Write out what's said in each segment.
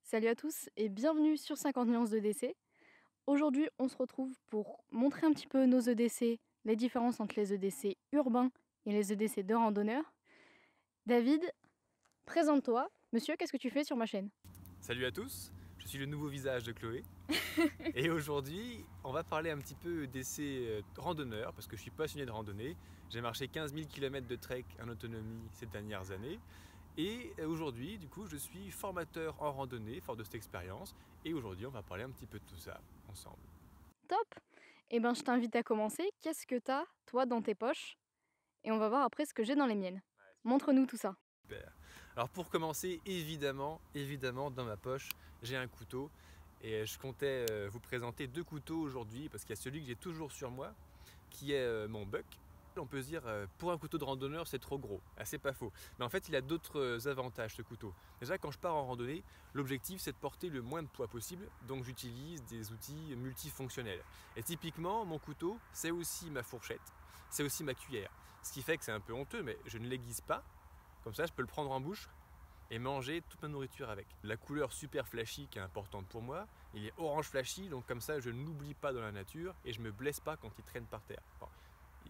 Salut à tous et bienvenue sur 50 nuances de d'EDC. Aujourd'hui, on se retrouve pour montrer un petit peu nos EDC, les différences entre les EDC urbains et les EDC de randonneurs. David, présente-toi. Monsieur, qu'est-ce que tu fais sur ma chaîne? Salut à tous, je suis le nouveau visage de Chloé. Et aujourd'hui, on va parler un petit peu d'essais randonneurs, parce que je suis passionné de randonnée. J'ai marché 15 000 km de trek en autonomie ces dernières années. Et aujourd'hui, du coup, je suis formateur en randonnée, fort de cette expérience. Et aujourd'hui, on va parler un petit peu de tout ça ensemble. Top. Eh ben, je t'invite à commencer. Qu'est-ce que t'as, toi, dans tes poches? Et on va voir après ce que j'ai dans les miennes. Montre-nous tout ça. Super. Alors pour commencer, évidemment, dans ma poche, j'ai un couteau. Et je comptais vous présenter deux couteaux aujourd'hui, parce qu'il y a celui que j'ai toujours sur moi, qui est mon Buck. On peut se dire, pour un couteau de randonneur, c'est trop gros. Ah, c'est pas faux. Mais en fait, il a d'autres avantages, ce couteau. Déjà, quand je pars en randonnée, l'objectif, c'est de porter le moins de poids possible. Donc, j'utilise des outils multifonctionnels. Et typiquement, mon couteau, c'est aussi ma fourchette, c'est aussi ma cuillère. Ce qui fait que c'est un peu honteux, mais je ne l'aiguise pas. Comme ça, je peux le prendre en bouche et manger toute ma nourriture avec. La couleur super flashy qui est importante pour moi, il est orange flashy, donc comme ça je n'oublie pas dans la nature et je me blesse pas quand il traîne par terre. Bon,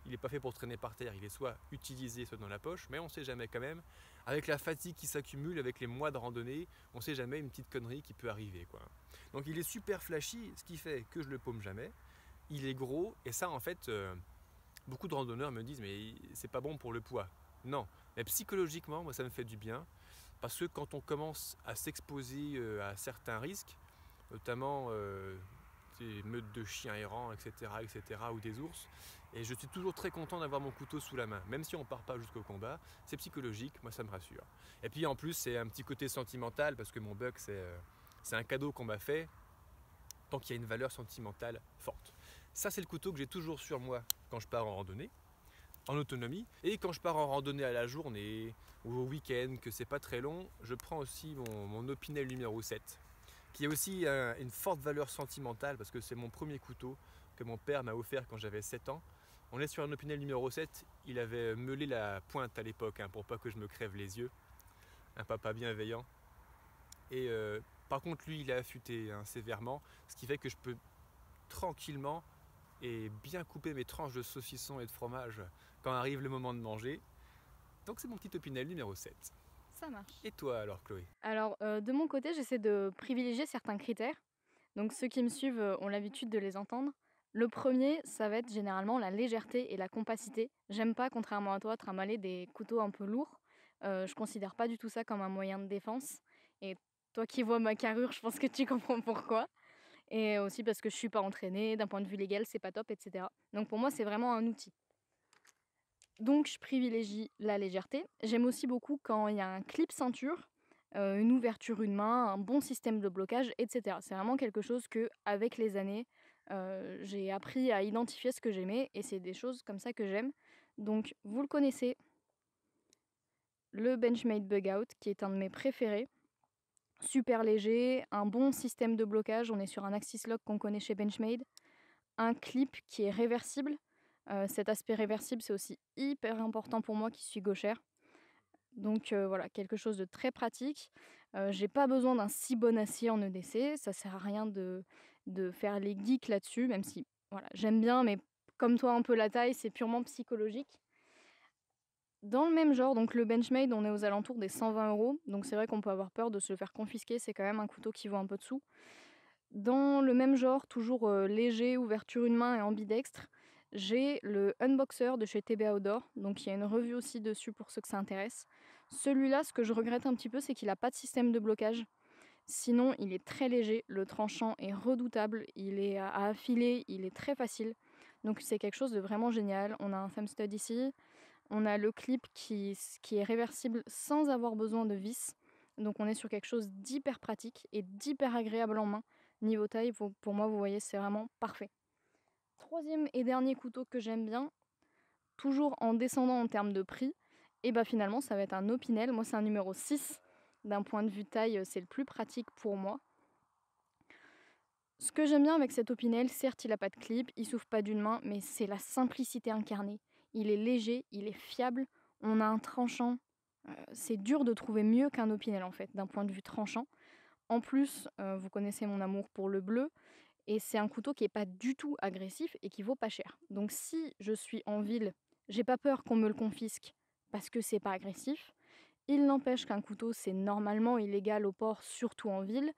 il n'est pas fait pour traîner par terre, il est soit utilisé soit dans la poche, mais on ne sait jamais quand même. Avec la fatigue qui s'accumule, avec les mois de randonnée, on ne sait jamais une petite connerie qui peut arriver, quoi. Donc il est super flashy, ce qui fait que je le paume jamais. Il est gros et ça en fait, beaucoup de randonneurs me disent mais c'est pas bon pour le poids. Non, mais psychologiquement, moi ça me fait du bien. Parce que quand on commence à s'exposer à certains risques, notamment des meutes de chiens errants, etc., ou des ours, et je suis toujours très content d'avoir mon couteau sous la main, même si on ne part pas jusqu'au combat, c'est psychologique, moi ça me rassure. Et puis en plus c'est un petit côté sentimental, parce que mon Buck c'est un cadeau qu'on m'a fait, tant qu'il y a une valeur sentimentale forte. Ça c'est le couteau que j'ai toujours sur moi quand je pars en randonnée, en autonomie. Et quand je pars en randonnée à la journée ou au week-end, que c'est pas très long, je prends aussi mon Opinel numéro 7, qui a aussi une forte valeur sentimentale parce que c'est mon premier couteau que mon père m'a offert quand j'avais 7 ans. On est sur un Opinel numéro 7, il avait meulé la pointe à l'époque pour pas que je me crève les yeux. Un papa bienveillant. Et par contre, lui, il a affûté sévèrement, ce qui fait que je peux tranquillement et bien couper mes tranches de saucisson et de fromage quand arrive le moment de manger. Donc c'est mon petit Opinel numéro 7. Ça marche. Et toi alors Chloé? Alors, de mon côté, j'essaie de privilégier certains critères. Donc, ceux qui me suivent ont l'habitude de les entendre. Le premier, ça va être généralement la légèreté et la compacité. J'aime pas, contrairement à toi, trimballer des couteaux un peu lourds. Je considère pas du tout ça comme un moyen de défense. Et toi qui vois ma carrure, je pense que tu comprends pourquoi. Et aussi parce que je suis pas entraînée, d'un point de vue légal, c'est pas top, etc. Donc pour moi, c'est vraiment un outil. Donc je privilégie la légèreté. J'aime aussi beaucoup quand il y a un clip ceinture, une ouverture une main, un bon système de blocage, etc. C'est vraiment quelque chose que, avec les années, j'ai appris à identifier ce que j'aimais et c'est des choses comme ça que j'aime. Donc vous le connaissez, le Benchmade Bug Out qui est un de mes préférés. Super léger, un bon système de blocage, on est sur un Axis Lock qu'on connaît chez Benchmade. Un clip qui est réversible. Cet aspect réversible, c'est aussi hyper important pour moi qui suis gauchère. Donc voilà, quelque chose de très pratique. J'ai pas besoin d'un si bon acier en EDC, ça sert à rien de faire les geeks là-dessus, même si voilà, j'aime bien, mais comme toi un peu la taille, c'est purement psychologique. Dans le même genre, donc le Benchmade, on est aux alentours des 120 €, donc c'est vrai qu'on peut avoir peur de se le faire confisquer, c'est quand même un couteau qui vaut un peu de sous. Dans le même genre, toujours léger, ouverture une main et ambidextre, j'ai le Unboxer de chez TB Outdoor, donc il y a une revue aussi dessus pour ceux que ça intéresse. Celui-là, ce que je regrette un petit peu, c'est qu'il n'a pas de système de blocage. Sinon, il est très léger, le tranchant est redoutable, il est à affiler, il est très facile. Donc c'est quelque chose de vraiment génial. On a un thumb stud ici, on a le clip qui est réversible sans avoir besoin de vis. Donc on est sur quelque chose d'hyper pratique et d'hyper agréable en main. Niveau taille, pour moi, vous voyez, c'est vraiment parfait. Troisième et dernier couteau que j'aime bien, toujours en descendant en termes de prix, et bah finalement ça va être un Opinel. Moi c'est un numéro 6. D'un point de vue taille, c'est le plus pratique pour moi. Ce que j'aime bien avec cet Opinel, certes il n'a pas de clip, il s'ouvre pas d'une main, mais c'est la simplicité incarnée. Il est léger, il est fiable, on a un tranchant. C'est dur de trouver mieux qu'un Opinel en fait, d'un point de vue tranchant. En plus, vous connaissez mon amour pour le bleu et c'est un couteau qui est pas du tout agressif et qui vaut pas cher. Donc si je suis en ville, j'ai pas peur qu'on me le confisque parce que c'est pas agressif. Il n'empêche qu'un couteau, c'est normalement illégal au port, surtout en ville.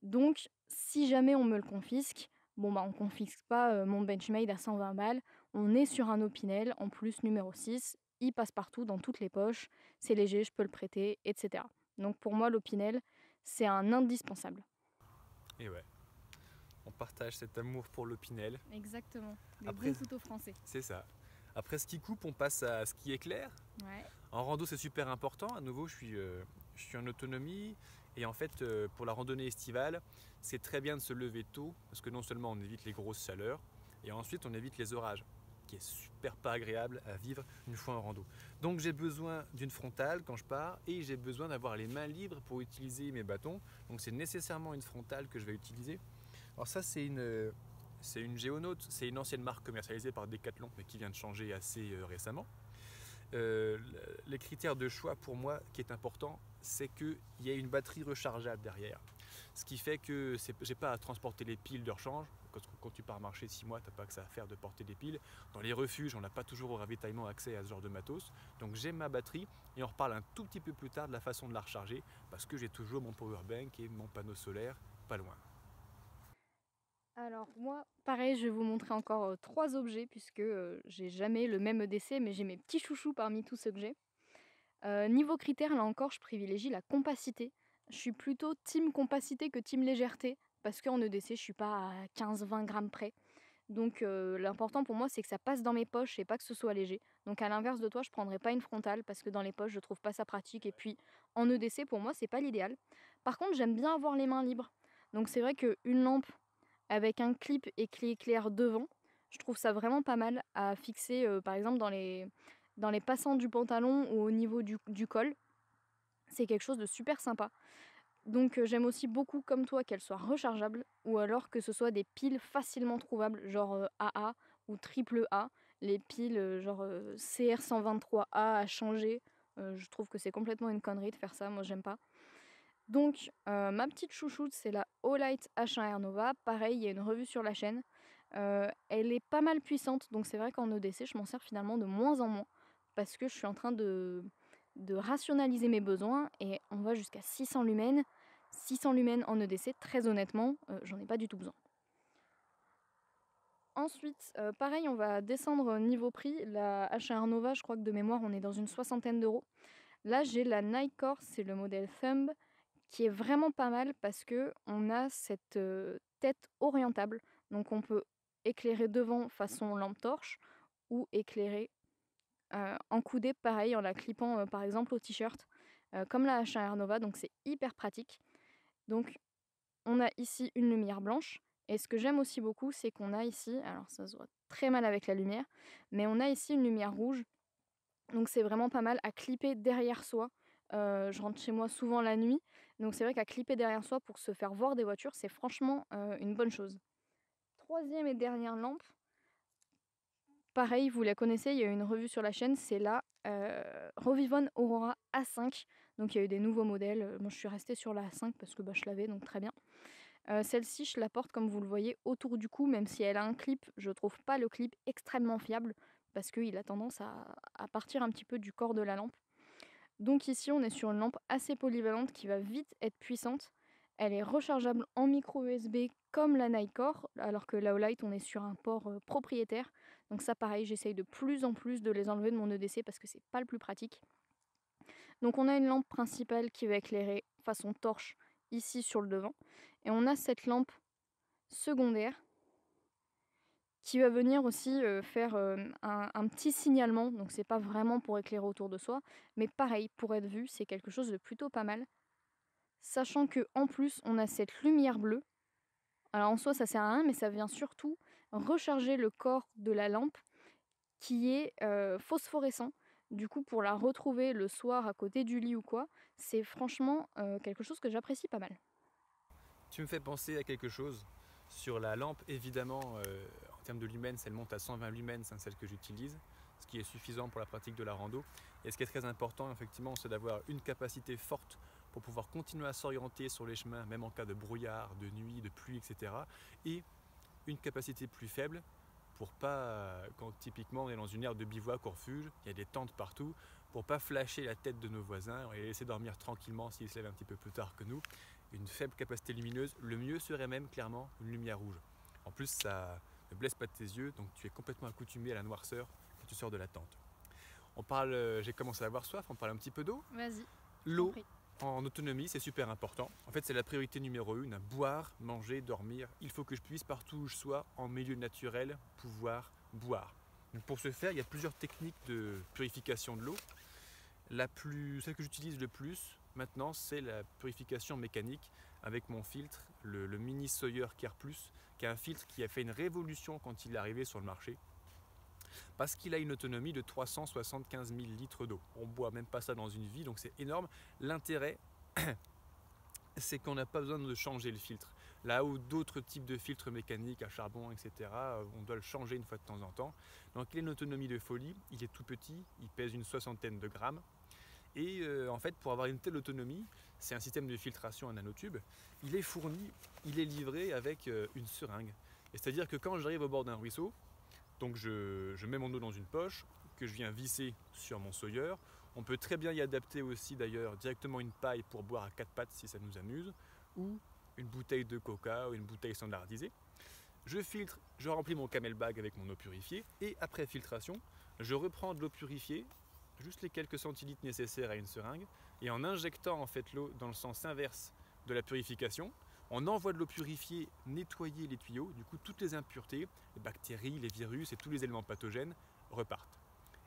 Donc si jamais on me le confisque, bon bah on confisque pas, mon Benchmade à 120 balles. On est sur un Opinel, en plus numéro 6, il passe partout dans toutes les poches, c'est léger, je peux le prêter, et cetera. Donc pour moi, l'Opinel, c'est un indispensable. Et ouais, on partage cet amour pour l'Opinel. Exactement, des Après, bons couteaux français. c'est ça. Après ce qui coupe, on passe à ce qui éclaire. Ouais. En rando, c'est super important. À nouveau, je suis en autonomie. Et en fait, pour la randonnée estivale, c'est très bien de se lever tôt parce que non seulement on évite les grosses chaleurs, et ensuite on évite les orages, qui est super pas agréable à vivre une fois en rando. Donc j'ai besoin d'une frontale quand je pars et j'ai besoin d'avoir les mains libres pour utiliser mes bâtons. Donc c'est nécessairement une frontale que je vais utiliser. Alors ça, c'est une Géonaute, c'est une ancienne marque commercialisée par Decathlon mais qui vient de changer assez récemment. Euh, les critères de choix pour moi qui est important, c'est qu'il y ait une batterie rechargeable derrière. Ce qui fait que j'ai pas à transporter les piles de rechange. Quand tu pars marcher 6 mois, tu n'as pas que ça à faire de porter des piles. Dans les refuges, on n'a pas toujours au ravitaillement accès à ce genre de matos. Donc j'ai ma batterie et on reparle un tout petit peu plus tard de la façon de la recharger parce que j'ai toujours mon powerbank et mon panneau solaire pas loin. Alors moi, pareil, je vais vous montrer encore 3 objets puisque j'ai jamais le même EDC, mais j'ai mes petits chouchous parmi tous ceux que j'ai. Niveau critères, là encore, je privilégie la compacité. Je suis plutôt team compacité que team légèreté parce qu'en EDC, je suis pas à 15-20 grammes près. Donc l'important pour moi, c'est que ça passe dans mes poches et pas que ce soit léger. Donc à l'inverse de toi, je prendrais pas une frontale parce que dans les poches, je trouve pas ça pratique. Et puis en EDC, pour moi, c'est pas l'idéal. Par contre, j'aime bien avoir les mains libres. Donc c'est vrai qu'une lampe avec un clip et clé éclair devant, je trouve ça vraiment pas mal à fixer, par exemple dans les passants du pantalon ou au niveau du col. C'est quelque chose de super sympa. Donc j'aime aussi beaucoup comme toi qu'elle soit rechargeable ou alors que ce soit des piles facilement trouvables, genre AA ou triple A. Les piles genre CR123A à changer, je trouve que c'est complètement une connerie de faire ça, moi j'aime pas. Donc ma petite chouchoute, c'est la Olight H1R Nova. Pareil, il y a une revue sur la chaîne. Elle est pas mal puissante, donc c'est vrai qu'en EDC, je m'en sers finalement de moins en moins parce que je suis en train de rationaliser mes besoins et on va jusqu'à 600 lumens. 600 lumens en EDC, très honnêtement, j'en ai pas du tout besoin. Ensuite, pareil, on va descendre niveau prix. La H1R Nova, je crois que de mémoire, on est dans une soixantaine d'euros. Là, j'ai la Nikkor, c'est le modèle Thumb, qui est vraiment pas mal parce que on a cette tête orientable. Donc on peut éclairer devant façon lampe torche ou éclairer en coudé pareil en la clippant par exemple au t-shirt comme la H1R Nova, donc c'est hyper pratique. Donc on a ici une lumière blanche et ce que j'aime aussi beaucoup c'est qu'on a ici, alors ça se voit très mal avec la lumière, mais on a ici une lumière rouge, donc c'est vraiment pas mal à clipper derrière soi. Je rentre chez moi souvent la nuit, donc c'est vrai qu'à clipper derrière soi pour se faire voir des voitures, c'est franchement une bonne chose. Troisième et dernière lampe, pareil, vous la connaissez, il y a eu une revue sur la chaîne, c'est la Rovivon Aurora A5. Donc il y a eu des nouveaux modèles. Moi je suis restée sur la A5 parce que je l'avais, donc très bien. Celle-ci, je la porte comme vous le voyez autour du cou, même si elle a un clip, je trouve pas le clip extrêmement fiable parce qu'il a tendance à partir un petit peu du corps de la lampe. Donc ici, on est sur une lampe assez polyvalente qui va vite être puissante. Elle est rechargeable en micro USB comme la Nikkor, alors que la Olight, on est sur un port propriétaire. Donc ça, pareil, j'essaye de plus en plus de les enlever de mon EDC parce que c'est pas le plus pratique. Donc on a une lampe principale qui va éclairer façon torche ici sur le devant. Et on a cette lampe secondaire qui va venir aussi faire un petit signalement. Donc c'est pas vraiment pour éclairer autour de soi, mais pareil, pour être vu, c'est quelque chose de plutôt pas mal. Sachant que en plus, on a cette lumière bleue. Alors en soi, ça sert à rien, mais ça vient surtout recharger le corps de la lampe qui est phosphorescent. Du coup, pour la retrouver le soir à côté du lit ou quoi, c'est franchement quelque chose que j'apprécie pas mal. Tu me fais penser à quelque chose sur la lampe, évidemment, en termes de lumens, elle monte à 120 lumens, hein, celle que j'utilise, ce qui est suffisant pour la pratique de la rando. Et ce qui est très important, effectivement, c'est d'avoir une capacité forte pour pouvoir continuer à s'orienter sur les chemins, même en cas de brouillard, de nuit, de pluie, etc. Et une capacité plus faible pour pas, quand typiquement on est dans une aire de bivouac au refuge, il y a des tentes partout, pour pas flasher la tête de nos voisins et les laisser dormir tranquillement s'ils se lèvent un petit peu plus tard que nous. Une faible capacité lumineuse, le mieux serait même clairement une lumière rouge. En plus, ça ne blesse pas tes yeux, donc tu es complètement accoutumé à la noirceur quand tu sors de la tente. On parle, j'ai commencé à avoir soif, on parle un petit peu d'eau. Vas-y. L'eau en autonomie, c'est super important. En fait, c'est la priorité numéro 1, boire, manger, dormir. Il faut que je puisse, partout où je sois, en milieu naturel, pouvoir boire. Donc pour ce faire, il y a plusieurs techniques de purification de l'eau. Celle que j'utilise le plus maintenant, c'est la purification mécanique avec mon filtre, le Mini Sawyer Care Plus, qui est un filtre qui a fait une révolution quand il est arrivé sur le marché, parce qu'il a une autonomie de 375 000 litres d'eau. On ne boit même pas ça dans une vie, donc c'est énorme. L'intérêt, c'est qu'on n'a pas besoin de changer le filtre. Là où d'autres types de filtres mécaniques à charbon, etc., on doit le changer une fois de temps en temps. Donc il a une autonomie de folie, il est tout petit, il pèse une soixantaine de grammes. Et en fait, pour avoir une telle autonomie, c'est un système de filtration à nanotube, il est fourni, il est livré avec une seringue. C'est-à-dire que quand j'arrive au bord d'un ruisseau, donc je mets mon eau dans une poche que je viens visser sur mon Sawyer. On peut très bien y adapter aussi d'ailleurs directement une paille pour boire à 4 pattes si ça nous amuse, ou une bouteille de coca ou une bouteille standardisée. Je filtre, je remplis mon camelback avec mon eau purifiée et après filtration, je reprends de l'eau purifiée, juste les quelques centilitres nécessaires à une seringue, et en injectant en fait l'eau dans le sens inverse de la purification, on envoie de l'eau purifiée nettoyer les tuyaux, du coup toutes les impuretés, les bactéries, les virus et tous les éléments pathogènes repartent.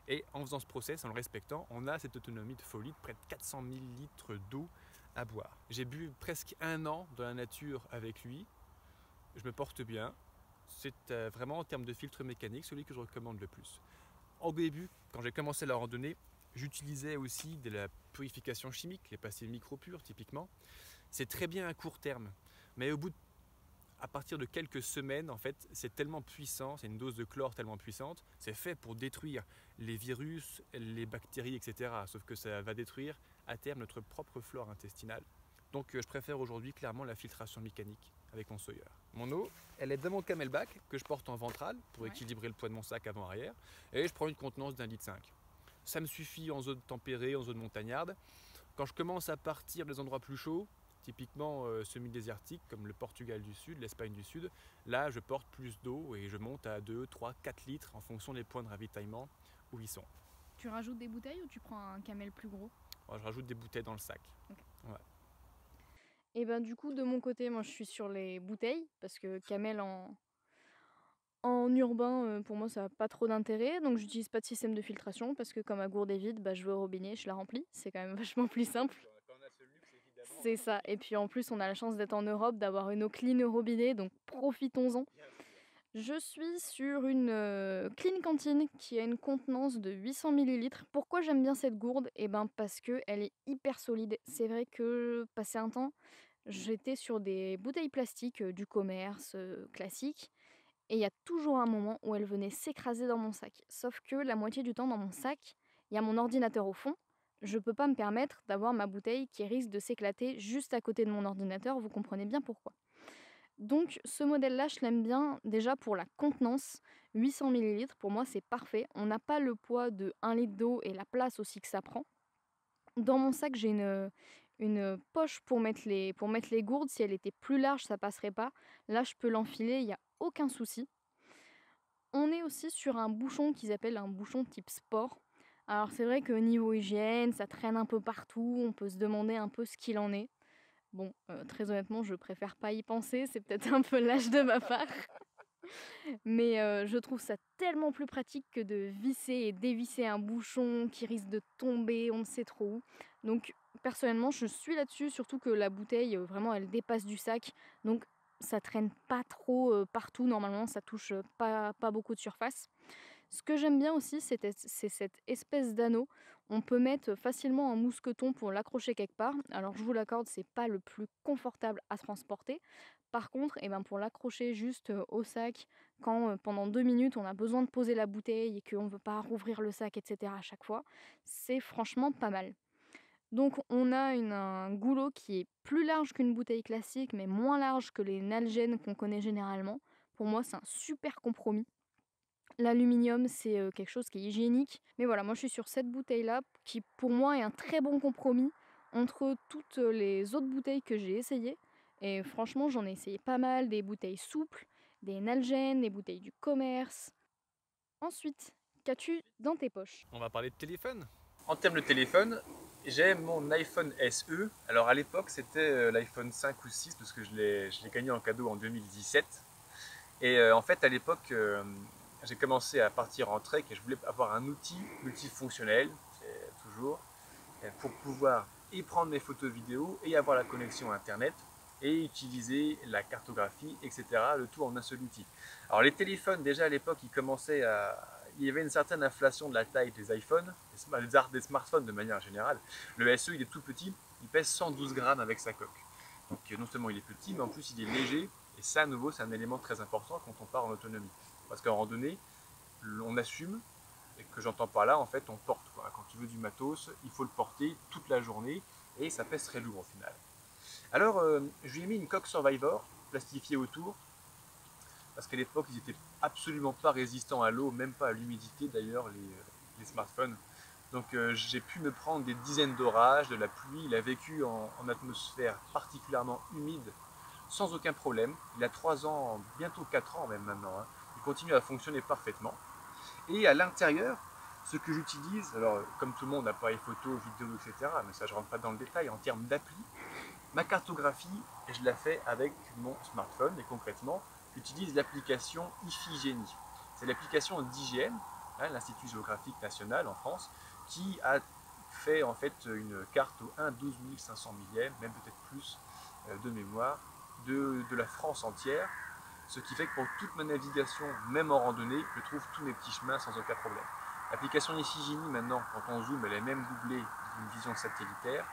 Et en faisant ce process, en le respectant, on a cette autonomie de folie de près de 400 000 litres d'eau à boire. J'ai bu presque 1 an dans la nature avec lui, je me porte bien, c'est vraiment en termes de filtre mécanique celui que je recommande le plus. Au début, quand j'ai commencé la randonnée, j'utilisais aussi de la purification chimique, les pastilles micro-pures typiquement. C'est très bien à court terme, mais à partir de quelques semaines, en fait, c'est tellement puissant, c'est une dose de chlore tellement puissante, c'est fait pour détruire les virus, les bactéries, etc. Sauf que ça va détruire à terme notre propre flore intestinale. Donc je préfère aujourd'hui clairement la filtration mécanique avec mon Sawyer. Mon eau, elle est dans mon camelback que je porte en ventral pour équilibrer le poids de mon sac avant-arrière, et je prends une contenance d'1,5 litre. Ça me suffit en zone tempérée, en zone montagnarde. Quand je commence à partir des endroits plus chauds, typiquement semi-désertiques comme le Portugal du Sud, l'Espagne du Sud, là je porte plus d'eau et je monte à 2, 3, 4 litres en fonction des points de ravitaillement où ils sont. Tu rajoutes des bouteilles ou tu prends un camel plus gros? Alors, je rajoute des bouteilles dans le sac. Okay. Ouais. Et ben du coup de mon côté, moi je suis sur les bouteilles parce que camel en urbain, pour moi ça n'a pas trop d'intérêt, donc j'utilise pas de système de filtration parce que comme ma gourde est vide, bah, je vais au robinet, je la remplis, c'est quand même vachement plus simple. C'est ça, et puis en plus on a la chance d'être en Europe, d'avoir une eau clean au robinet, donc profitons-en. Je suis sur une Clean Cantine qui a une contenance de 800 millilitres. Pourquoi j'aime bien cette gourde? Eh ben parce qu'elle est hyper solide. C'est vrai que passé un temps, j'étais sur des bouteilles plastiques du commerce classique. Et il y a toujours un moment où elle venait s'écraser dans mon sac. Sauf que la moitié du temps dans mon sac, il y a mon ordinateur au fond. Je peux pas me permettre d'avoir ma bouteille qui risque de s'éclater juste à côté de mon ordinateur, vous comprenez bien pourquoi. Donc ce modèle-là, je l'aime bien déjà pour la contenance. 800 millilitres, pour moi c'est parfait. On n'a pas le poids de 1 litre d'eau et la place aussi que ça prend. Dans mon sac, j'ai une poche pour mettre les gourdes. Si elle était plus large, ça passerait pas. Là, je peux l'enfiler, il n'y a aucun souci. On est aussi sur un bouchon qu'ils appellent un bouchon type sport. Alors c'est vrai que niveau hygiène, ça traîne un peu partout, on peut se demander un peu ce qu'il en est. Bon, très honnêtement, je préfère pas y penser, c'est peut-être un peu lâche de ma part. Mais je trouve ça tellement plus pratique que de visser et dévisser un bouchon qui risque de tomber, on ne sait trop où. Donc personnellement, je suis là-dessus, surtout que la bouteille, vraiment, elle dépasse du sac. Donc ça traîne pas trop partout, normalement, ça touche pas beaucoup de surface. Ce que j'aime bien aussi, c'est cette espèce d'anneau. On peut mettre facilement un mousqueton pour l'accrocher quelque part. Alors je vous l'accorde, c'est pas le plus confortable à transporter. Par contre, eh ben, pour l'accrocher juste au sac, quand pendant 2 minutes on a besoin de poser la bouteille et qu'on ne veut pas rouvrir le sac, etc. à chaque fois, c'est franchement pas mal. Donc on a un goulot qui est plus large qu'une bouteille classique, mais moins large que les Nalgene qu'on connaît généralement. Pour moi, c'est un super compromis. L'aluminium, c'est quelque chose qui est hygiénique. Mais voilà, moi je suis sur cette bouteille-là, qui pour moi est un très bon compromis entre toutes les autres bouteilles que j'ai essayées. Et franchement, j'en ai essayé pas mal, des bouteilles souples, des Nalgene, des bouteilles du commerce. Ensuite, qu'as-tu dans tes poches? On va parler de téléphone. En termes de téléphone, j'ai mon iPhone SE. Alors à l'époque, c'était l'iPhone 5 ou 6 parce que je l'ai gagné en cadeau en 2017. Et en fait, à l'époque, j'ai commencé à partir en trek et je voulais avoir un outil multifonctionnel, toujours, pour pouvoir y prendre mes photos vidéo et avoir la connexion Internet et utiliser la cartographie, etc. Le tout en un seul outil. Alors les téléphones, déjà à l'époque, il y avait une certaine inflation de la taille des iPhones, des smartphones de manière générale. Le SE, il est tout petit, il pèse 112 grammes avec sa coque. Donc non seulement il est petit, mais en plus il est léger. Et ça, à nouveau, c'est un élément très important quand on part en autonomie. Parce qu'en randonnée, on assume, et que j'entends par là, en fait, on porte. Quoi. Quand tu veux du matos, il faut le porter toute la journée et ça pèse très lourd au final. Alors, je lui ai mis une coque Survivor plastifiée autour, parce qu'à l'époque, ils n'étaient absolument pas résistants à l'eau, même pas à l'humidité d'ailleurs, les smartphones. Donc j'ai pu me prendre des dizaines d'orages, de la pluie. Il a vécu en atmosphère particulièrement humide sans aucun problème. Il a 3 ans, bientôt 4 ans même maintenant. Hein. Il continue à fonctionner parfaitement. Et à l'intérieur, ce que j'utilise, alors comme tout le monde, appareil photo, vidéo, etc., mais ça je ne rentre pas dans le détail, en termes d'appli, ma cartographie, je la fais avec mon smartphone et concrètement, j'utilise l'application Iphigénie. C'est l'application d'IGN, hein, l'Institut géographique national en France, qui a fait en fait une carte au 1,12 500 millième, même peut-être plus de mémoire, de la France entière, ce qui fait que pour toute ma navigation, même en randonnée, je trouve tous mes petits chemins sans aucun problème. L'application Iphigénie, maintenant, quand on zoome, elle est même doublée d'une vision satellitaire,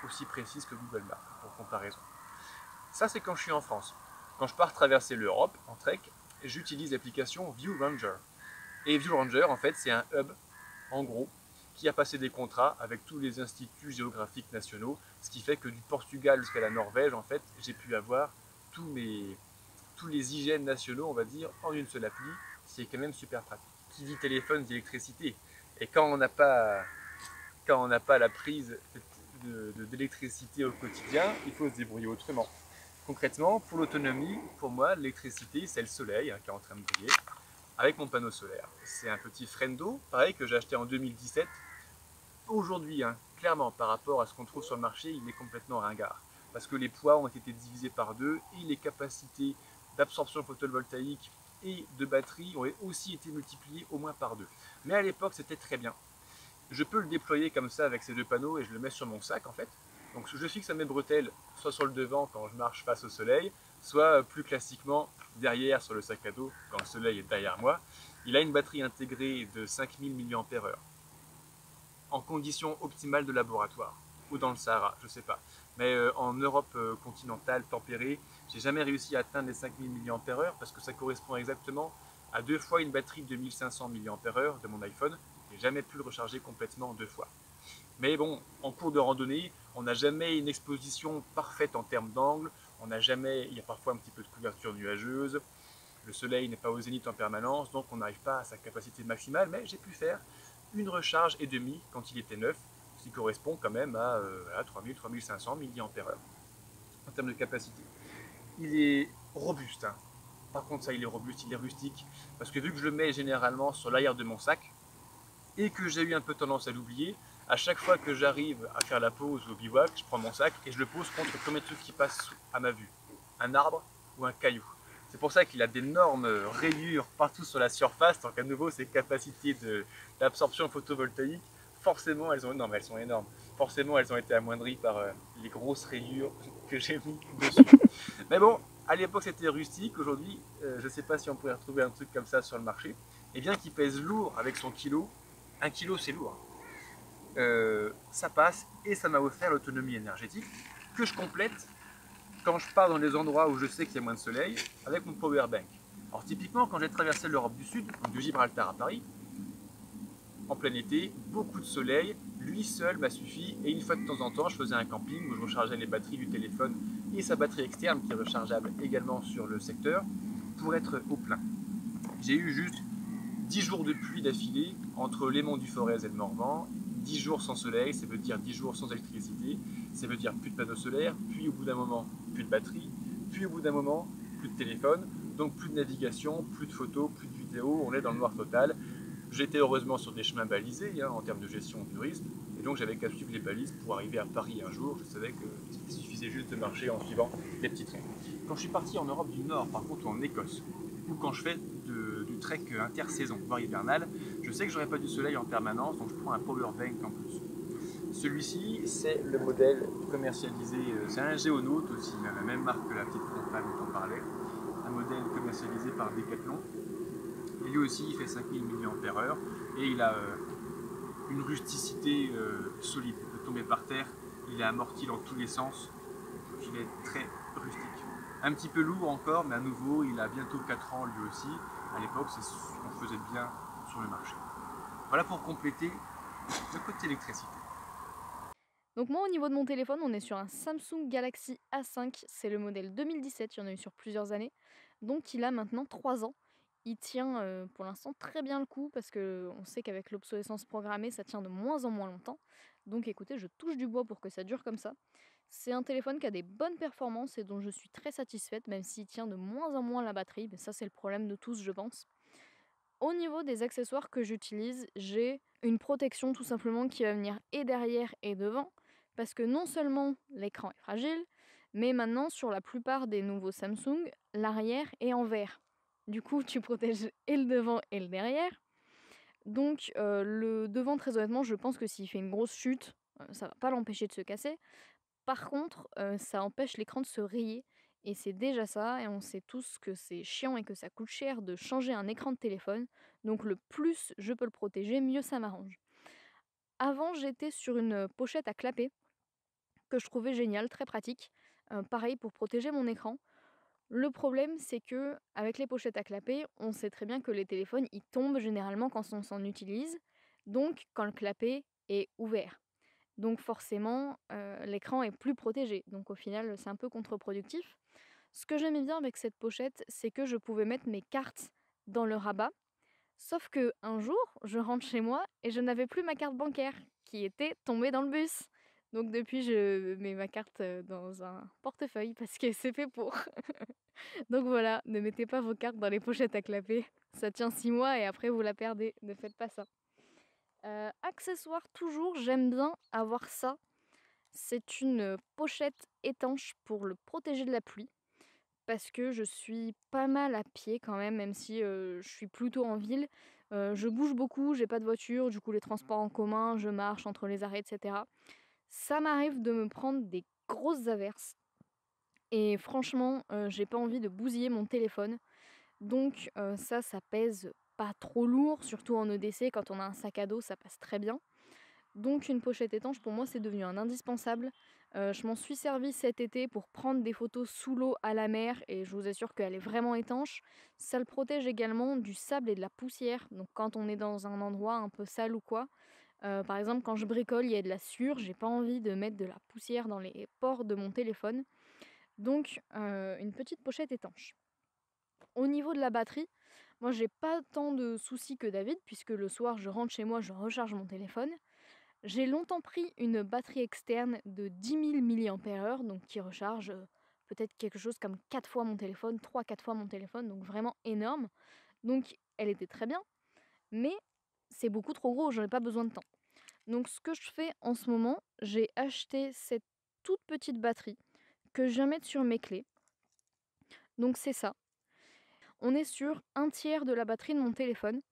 aussi précise que Google Maps, pour comparaison. Ça, c'est quand je suis en France. Quand je pars traverser l'Europe en trek, j'utilise l'application ViewRanger. Et ViewRanger, en fait, c'est un hub, en gros, qui a passé des contrats avec tous les instituts géographiques nationaux, ce qui fait que du Portugal jusqu'à la Norvège, en fait, j'ai pu avoir tous les hygiènes nationaux, on va dire, en une seule appli, ce qui est quand même super pratique. Qui dit téléphone dit électricité. Et quand on n'a pas la prise d'électricité au quotidien, il faut se débrouiller autrement. Concrètement, pour l'autonomie, pour moi, l'électricité, c'est le soleil qui est en train de briller avec mon panneau solaire. C'est un petit Frendo, pareil, que j'ai acheté en 2017. Aujourd'hui, clairement, par rapport à ce qu'on trouve sur le marché, il est complètement ringard. Parce que les poids ont été divisés par deux et les capacités d'absorption photovoltaïque et de batterie ont aussi été multipliées au moins par deux. Mais à l'époque, c'était très bien. Je peux le déployer comme ça avec ces deux panneaux et je le mets sur mon sac en fait. Donc je fixe à mes bretelles soit sur le devant quand je marche face au soleil, soit plus classiquement derrière sur le sac à dos quand le soleil est derrière moi. Il a une batterie intégrée de 5000 mAh en conditions optimales de laboratoire ou dans le Sahara, je sais pas. Mais en Europe continentale tempérée, j'ai jamais réussi à atteindre les 5000 mAh parce que ça correspond exactement à 2 fois une batterie de 1500 mAh de mon iPhone. J'ai jamais pu le recharger complètement 2 fois. Mais bon, en cours de randonnée, on n'a jamais une exposition parfaite en termes d'angle. Il y a parfois un petit peu de couverture nuageuse. Le soleil n'est pas au zénith en permanence, donc on n'arrive pas à sa capacité maximale. Mais j'ai pu faire une recharge et demie quand il était neuf, ce qui correspond quand même à 3000-3500 mAh en termes de capacité. Il est robuste. Hein. Par contre, ça, il est robuste, il est rustique. Parce que vu que je le mets généralement sur l'arrière de mon sac, et que j'ai eu un peu tendance à l'oublier, à chaque fois que j'arrive à faire la pause au bivouac, je prends mon sac et je le pose contre le premier truc qui passe à ma vue, un arbre ou un caillou. C'est pour ça qu'il a d'énormes rayures partout sur la surface, donc à nouveau ses capacités d'absorption photovoltaïque, forcément elles sont énormes. Forcément elles ont été amoindries par les grosses rayures que j'ai mis dessus. Mais bon, à l'époque c'était rustique, aujourd'hui je ne sais pas si on pourrait retrouver un truc comme ça sur le marché. Et bien qu'il pèse lourd avec son kilo, 1 kilo c'est lourd, ça passe et ça m'a offert l'autonomie énergétique que je complète quand je pars dans les endroits où je sais qu'il y a moins de soleil avec mon power bank. Alors typiquement quand j'ai traversé l'Europe du Sud, donc de Gibraltar à Paris, en plein été, beaucoup de soleil, Lui seul m'a suffi, et une fois de temps en temps, je faisais un camping où je rechargeais les batteries du téléphone et sa batterie externe qui est rechargeable également sur le secteur pour être au plein. J'ai eu juste 10 jours de pluie d'affilée entre les monts du Forez et le Morvan, 10 jours sans soleil, ça veut dire 10 jours sans électricité, ça veut dire plus de panneaux solaires, puis au bout d'un moment, plus de batterie, puis au bout d'un moment, plus de téléphone, donc plus de navigation, plus de photos, plus de vidéos, on est dans le noir total. J'étais heureusement sur des chemins balisés en termes de gestion du risque, et donc j'avais qu'à suivre les balises pour arriver à Paris un jour. Je savais qu'il suffisait juste de marcher en suivant les petits trains. Quand je suis parti en Europe du Nord, par contre, ou en Écosse, ou quand je fais du trek intersaison, voire hivernal, je sais que j'aurai pas du soleil en permanence, donc je prends un power bank en plus. Celui-ci, c'est le modèle commercialisé, c'est un Géonaute aussi, la même marque que la petite compagne dont on parlait, un modèle commercialisé par Decathlon. Et lui aussi, il fait 5000 mAh et il a une rusticité solide. Il peut tomber par terre, il est amorti dans tous les sens, il est très rustique. Un petit peu lourd encore, mais à nouveau, il a bientôt 4 ans lui aussi. À l'époque, c'est ce qu'on faisait bien sur le marché. Voilà pour compléter le côté électricité. Donc moi, au niveau de mon téléphone, on est sur un Samsung Galaxy A5. C'est le modèle 2017, il y en a eu sur plusieurs années. Donc il a maintenant 3 ans. Il tient pour l'instant très bien le coup parce qu'on sait qu'avec l'obsolescence programmée, ça tient de moins en moins longtemps. Donc écoutez, je touche du bois pour que ça dure comme ça. C'est un téléphone qui a des bonnes performances et dont je suis très satisfaite, même s'il tient de moins en moins la batterie. Mais ça, c'est le problème de tous, je pense. Au niveau des accessoires que j'utilise, j'ai une protection tout simplement qui va venir et derrière et devant, parce que non seulement l'écran est fragile, mais maintenant sur la plupart des nouveaux Samsung, l'arrière est en verre. Du coup, tu protèges et le devant et le derrière. Donc le devant, très honnêtement, je pense que s'il fait une grosse chute, ça va pas l'empêcher de se casser. Par contre, ça empêche l'écran de se rayer et c'est déjà ça et on sait tous que c'est chiant et que ça coûte cher de changer un écran de téléphone. Donc le plus je peux le protéger, mieux ça m'arrange. Avant, j'étais sur une pochette à clapet que je trouvais géniale, très pratique. Pareil pour protéger mon écran. Le problème, c'est que avec les pochettes à clapet, on sait très bien que les téléphones, ils tombent généralement quand on s'en utilise, donc quand le clapet est ouvert. Donc forcément, l'écran est plus protégé. Donc au final, c'est un peu contre-productif. Ce que j'aimais bien avec cette pochette, c'est que je pouvais mettre mes cartes dans le rabat. Sauf que un jour, je rentre chez moi et je n'avais plus ma carte bancaire qui était tombée dans le bus. Donc depuis, je mets ma carte dans un portefeuille parce que c'est fait pour. Donc voilà, ne mettez pas vos cartes dans les pochettes à clapet. Ça tient 6 mois et après vous la perdez. Ne faites pas ça. Accessoire toujours, j'aime bien avoir ça. C'est une pochette étanche pour le protéger de la pluie. Parce que je suis pas mal à pied quand même, même si je suis plutôt en ville. Je bouge beaucoup, j'ai pas de voiture, du coup les transports en commun, je marche entre les arrêts, etc. Ça m'arrive de me prendre des grosses averses. Et franchement, j'ai pas envie de bousiller mon téléphone. Donc ça pèse pas trop lourd, surtout en EDC, quand on a un sac à dos, ça passe très bien. Donc une pochette étanche, pour moi, c'est devenu un indispensable. Je m'en suis servi cet été pour prendre des photos sous l'eau à la mer et je vous assure qu'elle est vraiment étanche. Ça le protège également du sable et de la poussière. Donc quand on est dans un endroit un peu sale ou quoi, par exemple quand je bricole, il y a de la sueur, j'ai pas envie de mettre de la poussière dans les pores de mon téléphone. Donc une petite pochette étanche. Au niveau de la batterie, moi j'ai pas tant de soucis que David puisque le soir je rentre chez moi, je recharge mon téléphone. J'ai longtemps pris une batterie externe de 10 000 mAh, donc qui recharge peut-être quelque chose comme 4 fois mon téléphone, 3-4 fois mon téléphone, donc vraiment énorme. Donc elle était très bien, mais c'est beaucoup trop gros, j'en ai pas besoin de temps. Donc ce que je fais en ce moment, j'ai acheté cette toute petite batterie que je viens mettre sur mes clés. Donc c'est ça. On est sur un tiers de la batterie de mon téléphone.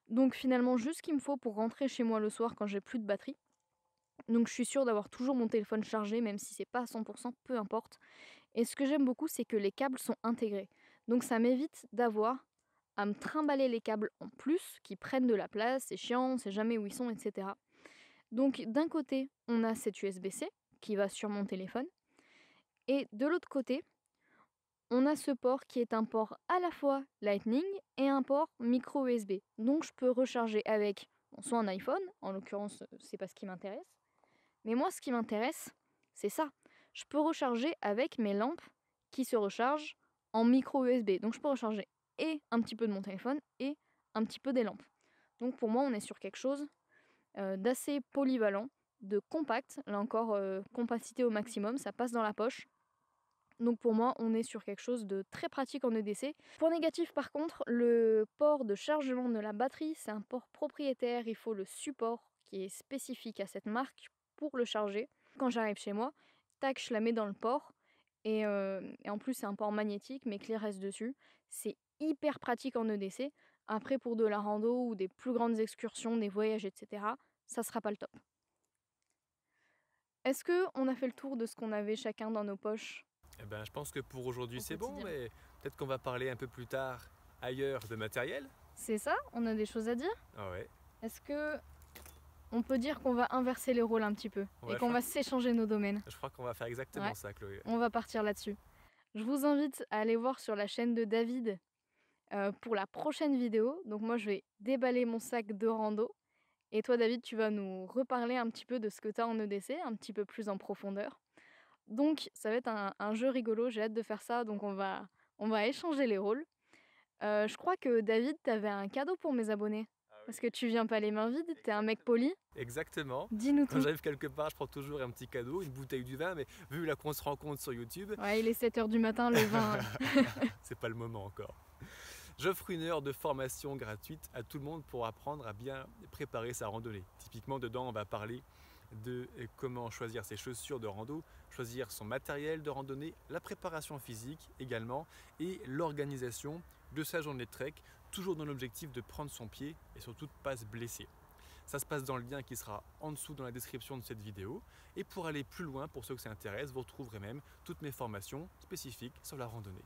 Donc finalement juste ce qu'il me faut pour rentrer chez moi le soir quand j'ai plus de batterie. Donc je suis sûre d'avoir toujours mon téléphone chargé, même si c'est pas à 100%, peu importe. Et ce que j'aime beaucoup, c'est que les câbles sont intégrés. Donc ça m'évite d'avoir à me trimballer les câbles en plus, qui prennent de la place, c'est chiant, on sait jamais où ils sont, etc. Donc d'un côté, on a cette USB-C qui va sur mon téléphone. Et de l'autre côté, on a ce port qui est un port à la fois Lightning et un port micro USB. Donc je peux recharger avec Bon, soit un iPhone, en l'occurrence, c'est pas ce qui m'intéresse. Mais moi, ce qui m'intéresse, c'est ça. Je peux recharger avec mes lampes qui se rechargent en micro USB. Donc je peux recharger et un petit peu de mon téléphone et un petit peu des lampes. Donc pour moi, on est sur quelque chose d'assez polyvalent, de compact. Là encore, compacité au maximum, ça passe dans la poche. Donc pour moi, on est sur quelque chose de très pratique en EDC. Point négatif par contre, le port de chargement de la batterie, c'est un port propriétaire, il faut le support qui est spécifique à cette marque pour le charger. Quand j'arrive chez moi, tac, je la mets dans le port et en plus c'est un port magnétique, mes clés restent dessus. C'est hyper pratique en EDC. Après pour de la rando ou des plus grandes excursions, des voyages, etc., ça sera pas le top. Est-ce que on a fait le tour de ce qu'on avait chacun dans nos poches? Eh ben, je pense que pour aujourd'hui Au c'est bon, quotidien. mais peut-être qu'on va parler un peu plus tard ailleurs de matériel. C'est ça? On a des choses à dire? Ah ouais, Est-ce que on peut dire qu'on va inverser les rôles un petit peu ouais, et je qu'on crois, va s'échanger nos domaines? je crois qu'on va faire exactement Ouais, ça, Chloé. on va partir là-dessus. Je vous invite à aller voir sur la chaîne de David pour la prochaine vidéo. Donc moi, je vais déballer mon sac de rando. Et toi, David, tu vas nous reparler un petit peu de ce que tu as en EDC, un petit peu plus en profondeur. Donc, ça va être un jeu rigolo. J'ai hâte de faire ça. Donc, on va échanger les rôles. Je crois que David, tu avais un cadeau pour mes abonnés. Ah Parce oui, que tu viens pas les mains vides, t'es un mec poli. exactement. Dis-nous Quand tout. j'arrive quelque part, je prends toujours un petit cadeau, une bouteille du vin, mais vu là qu'on se rencontre sur YouTube, Ouais, il est 7h du matin, le vin. c'est pas le moment encore. J'offre une heure de formation gratuite à tout le monde pour apprendre à bien préparer sa randonnée. Typiquement, dedans, on va parler de comment choisir ses chaussures de rando, choisir son matériel de randonnée, la préparation physique également et l'organisation de sa journée de trek, toujours dans l'objectif de prendre son pied et surtout de ne pas se blesser. Ça se passe dans le lien qui sera en dessous dans la description de cette vidéo. Et pour aller plus loin, pour ceux que ça intéresse, vous retrouverez même toutes mes formations spécifiques sur la randonnée.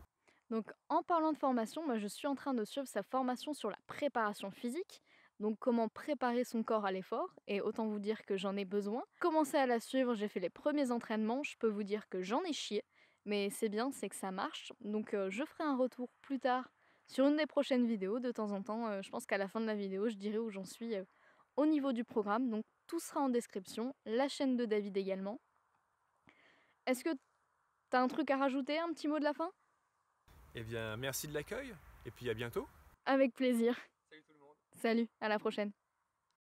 Donc, en parlant de formation, moi, je suis en train de suivre sa formation sur la préparation physique. Donc, comment préparer son corps à l'effort. Et autant vous dire que j'en ai besoin. Commencez à la suivre, j'ai fait les premiers entraînements. Je peux vous dire que j'en ai chié. Mais c'est bien, c'est que ça marche. Donc, je ferai un retour plus tard sur une des prochaines vidéos. De temps en temps, je pense qu'à la fin de la vidéo, je dirai où j'en suis au niveau du programme. Donc, tout sera en description. La chaîne de David également. Est-ce que t'as un truc à rajouter, un petit mot de la fin? Eh bien, merci de l'accueil et puis à bientôt. Avec plaisir. Salut tout le monde. Salut, à la prochaine.